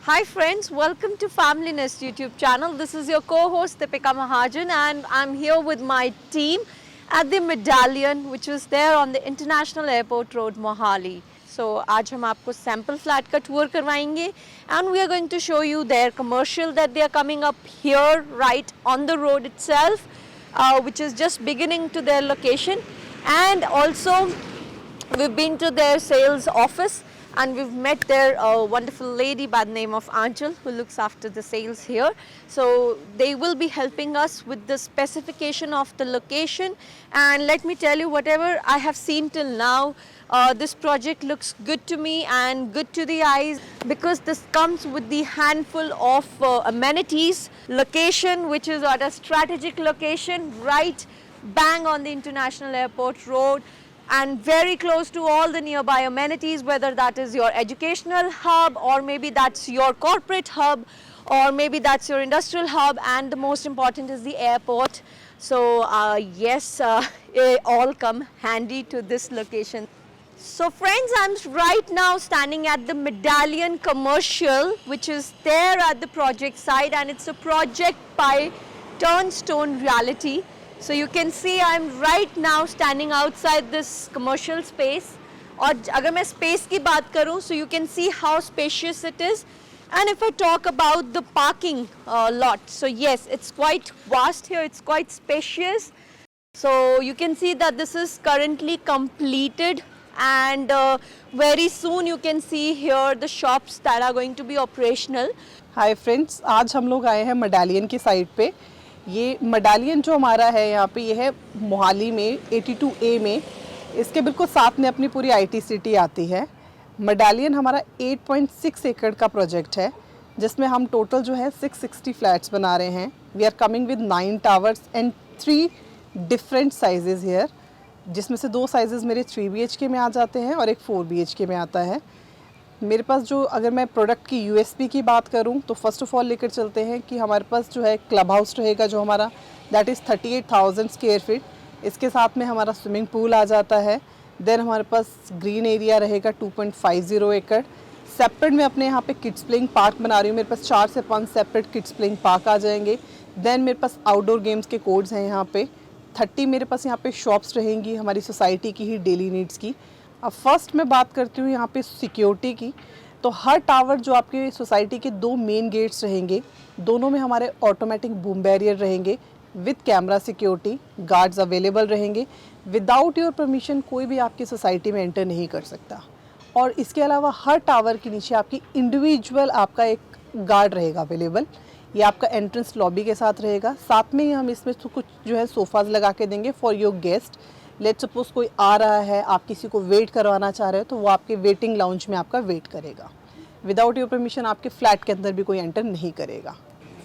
Hi friends, welcome to Family Nest YouTube channel. This is your co-host Deepika Mahajan and I'm here with my team at the Medallion which is there on the International Airport Road, Mohali. So आज हम आपको sample flat का tour करवाएंगे and we are going to show you their commercial that they are coming up here right on the road itself, which is just beginning to their location, and also we've been to their sales office and we've met their wonderful lady by the name of Anchal who looks after the sales here. So they will be helping us with the specification of the location, and let me tell you, whatever I have seen till now, this project looks good to me and good to the eyes because this comes with the handful of amenities, location which is at a strategic location right bang on the International Airport Road, and very close to all the nearby amenities, whether that is your educational hub or maybe that's your corporate hub or maybe that's your industrial hub, and the most important is the airport. So yes, it all come handy to this location. So friends, I'm right now standing at the Medallion Commercial which is there at the project site, and it's a project by Turnstone Realty. So you can see I'm right now standing outside this commercial space. और अगर मैं space की बात करूँ, so you can see how spacious it is. And if I talk about the parking lot, so yes, it's quite vast here, it's quite spacious. So you can see that this is currently completed, and very soon you can see here the shops that are going to be operational. Hi friends, आज हम लोग आए हैं medallion की site पे। ये medallion जो हमारा है यहाँ पे, ये है मोहाली में 82A में। इसके बिल्कुल साथ में अपनी पूरी IT सिटी आती है। मेडालियन हमारा 8.6 एकड़ का प्रोजेक्ट है जिसमें हम टोटल जो है 660 फ्लैट्स बना रहे हैं। We are coming with 9 towers and 3 different sizes here, जिसमें से 2 साइजेस मेरे 3 BHK में आ जाते हैं और एक 4 BHK में आता है। मेरे पास जो, अगर मैं प्रोडक्ट की USP की बात करूं तो फर्स्ट ऑफ ऑल लेकर चलते हैं कि हमारे पास जो है क्लब हाउस रहेगा जो हमारा, दैट इज़ 38,000 स्क्वायर फीट। इसके साथ में हमारा स्विमिंग पूल आ जाता है। देन हमारे पास ग्रीन एरिया रहेगा 2.50 एकड़। सेपरेट में अपने यहाँ पे किड्स प्लेइंग पार्क बना रही हूँ। मेरे पास 4 से 5 सेपरेट किड्स प्लेइंग पार्क आ जाएंगे। देन मेरे पास आउटडोर गेम्स के कोड्स हैं यहाँ पे 30। मेरे पास यहाँ पे शॉप्स रहेंगी हमारी सोसाइटी की ही डेली नीड्स की। अब फर्स्ट मैं बात करती हूँ यहाँ पे सिक्योरिटी की। तो हर टावर जो आपके सोसाइटी के 2 मेन गेट्स रहेंगे, दोनों में हमारे ऑटोमेटिक बूम बैरियर रहेंगे with camera security. Guards available रहेंगे। विदाउट योर परमिशन कोई भी आपकी सोसाइटी में एंटर नहीं कर सकता। और इसके अलावा हर टावर के नीचे आपकी इंडिविजुअल आपका एक गार्ड रहेगा अवेलेबल। ये आपका एंट्रेंस लॉबी के साथ रहेगा। साथ में ही हम इसमें कुछ जो है सोफ़ाज़ लगा के देंगे for your guest. Let suppose कोई आ रहा है, आप किसी को वेट करवाना चाह रहे हो, तो वो आपके वेटिंग लाउंज में आपका वेट करेगा। विदाउट योर परमिशन आपके फ्लैट के अंदर भी कोई एंटर नहीं करेगा।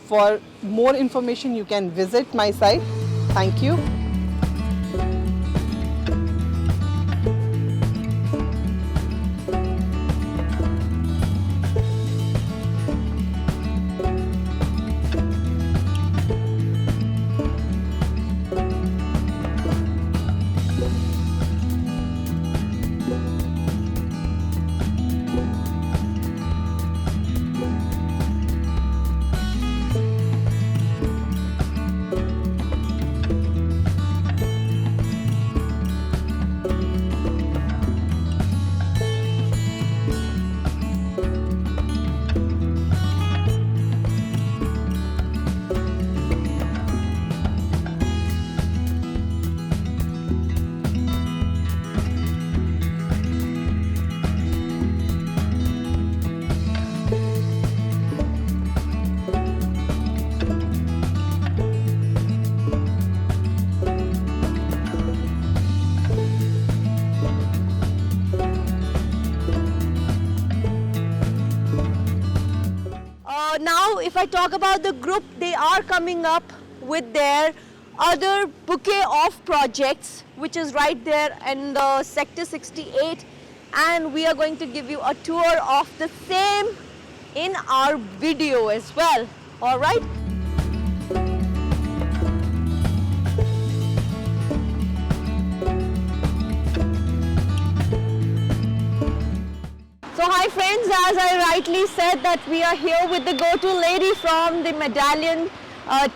For more information you can visit my site. Thank you. Now if I talk about the group, they are coming up with their other bouquet of projects which is right there in the sector 68, and we are going to give you a tour of the same in our video as well. All right. So hi friends, as I rightly said that we are here with the go-to lady from the Medallion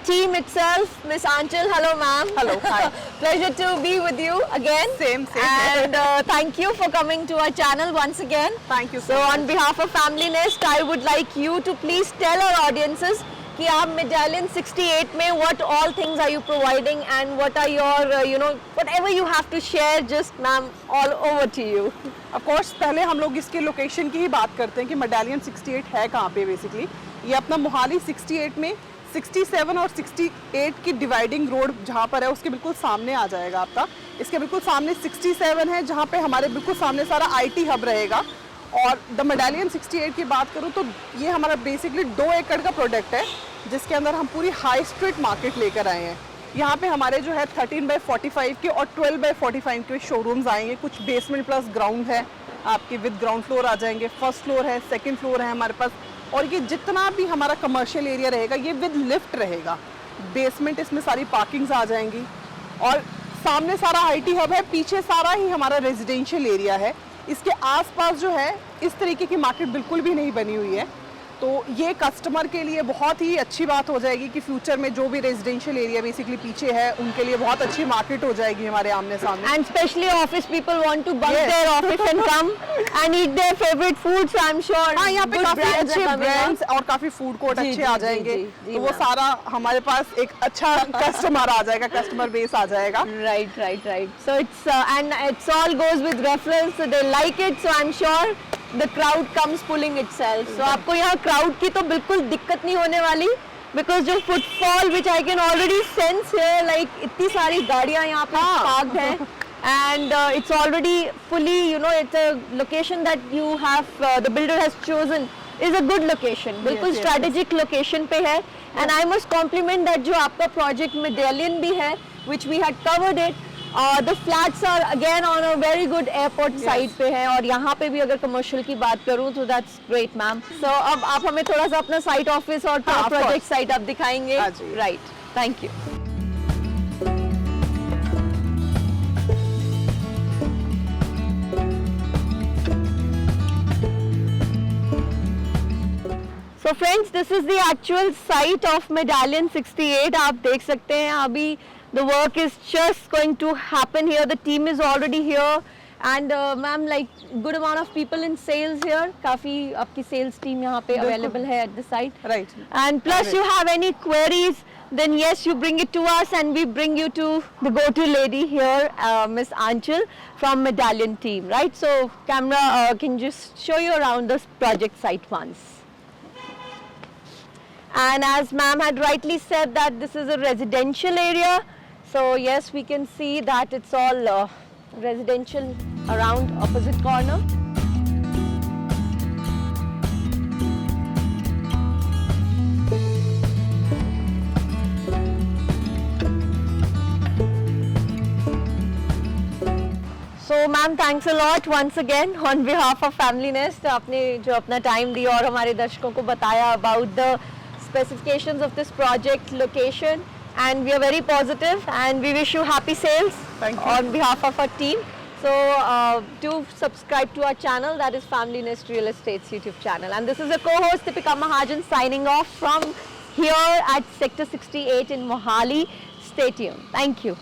team itself, Miss Aanchal. Hello ma'am. Hello, hi. Pleasure to be with you again. Same. And thank you for coming to our channel once again. Thank you So on behalf of Family Nest, I would like you to please tell our audiences कि आप Medallion 68 में what all things are you providing and what are your whatever you have to share, just ma'am, all over to you. Of course पहले हम लोग इसके location की ही बात करते हैं कि मेडालियन 68 है कहाँ पे बेसिकली। ये अपना मोहाली 68 में 67 और 68 की डिवाइडिंग रोड जहाँ पर है उसके बिल्कुल सामने आ जाएगा आपका। इसके बिल्कुल सामने 67 है जहाँ पे हमारे बिल्कुल सामने सारा IT हब रहेगा। और द मेडालियन 68 की बात करूँ तो ये हमारा बेसिकली 2 एकड़ का प्रोडक्ट है जिसके अंदर हम पूरी हाई स्ट्रीट मार्केट लेकर आए हैं। यहाँ पे हमारे जो है 13/45 के और 12/45 के शोरूम्स आएंगे। कुछ बेसमेंट प्लस ग्राउंड है आपके, विद ग्राउंड फ्लोर आ जाएंगे, फर्स्ट फ्लोर है, सेकंड फ्लोर है हमारे पास। और ये जितना भी हमारा कमर्शियल एरिया रहेगा ये विद लिफ्ट रहेगा। बेसमेंट इसमें सारी पार्किंग्स आ जाएंगी और सामने सारा IT हब है, पीछे सारा ही हमारा रेजिडेंशियल एरिया है। इसके आसपास जो है इस तरीके की मार्केट बिल्कुल भी नहीं बनी हुई है। तो ये कस्टमर के लिए बहुत ही अच्छी बात हो जाएगी कि फ्यूचर में जो भी रेजिडेंशियल एरिया बेसिकली पीछे है उनके लिए बहुत अच्छी मार्केट हो जाएगी हमारे आमने सामने। And especially office people want to bunk their office and come and eat their favorite food, so I'm sure हाँ, यहाँ पे good काफी brands अच्छे are coming ब्रांड्स up. और काफी फूड कोर्ट जी, अच्छे जी, आ जी, जाएंगे। जी, तो वो मैम। सारा हमारे पास एक अच्छा कस्टमर आ जाएगा, कस्टमर बेस आ जाएगा। Right. So it's and it's all goes with referrals, so they like it, so I'm sure the crowd comes pulling itself. So आपको यहाँ crowd की तो बिल्कुल दिक्कत नहीं होने वाली, because जो footfall which I can already sense here, like इतनी सारी गाड़ियाँ यहाँ पे parked हैं and it's already fully, it's a location that you have, the builder has chosen is a good location, बिल्कुल yes, strategic location पे है। And I must compliment that जो आपका project Medallion भी है, which we had covered it, the flats are again on a very good airport side पे है और यहाँ पे भी अगर commercial की बात करूँ तो that's great ma'am. So अब आप हमें थोड़ा सा अपना site office और हाँ, of project course. site आप दिखाएंगे? हाँ जी। Right, thank you. So friends, this is the actual site of Medallion 68. आप देख सकते हैं अभी the work is just going to happen here. The team is already here and ma'am, like good amount of people in sales here. काफी आपकी sales team यहाँ पे available है at the site. Right. And plus you have any queries, then yes, you bring it to us and we bring you to the go-to lady here, Miss Aanchal from Medallion team, right? So camera can just show you around this project site once. And as ma'am had rightly said that this is a residential area, so yes, we can see that it's all residential around opposite corner. So ma'am, thanks a lot once again on behalf of Family Nest. आपने जो अपना time दिया और हमारे दर्शकों को बताया about the specifications of this project, location, and we are very positive and we wish you happy sales. Thank you. On behalf of our team. So do subscribe to our channel, that is Family Nest Real Estate's YouTube channel. And this is your co-host Deepika Mahajan signing off from here at Sector 68 in Mohali. Stay tuned. Thank you.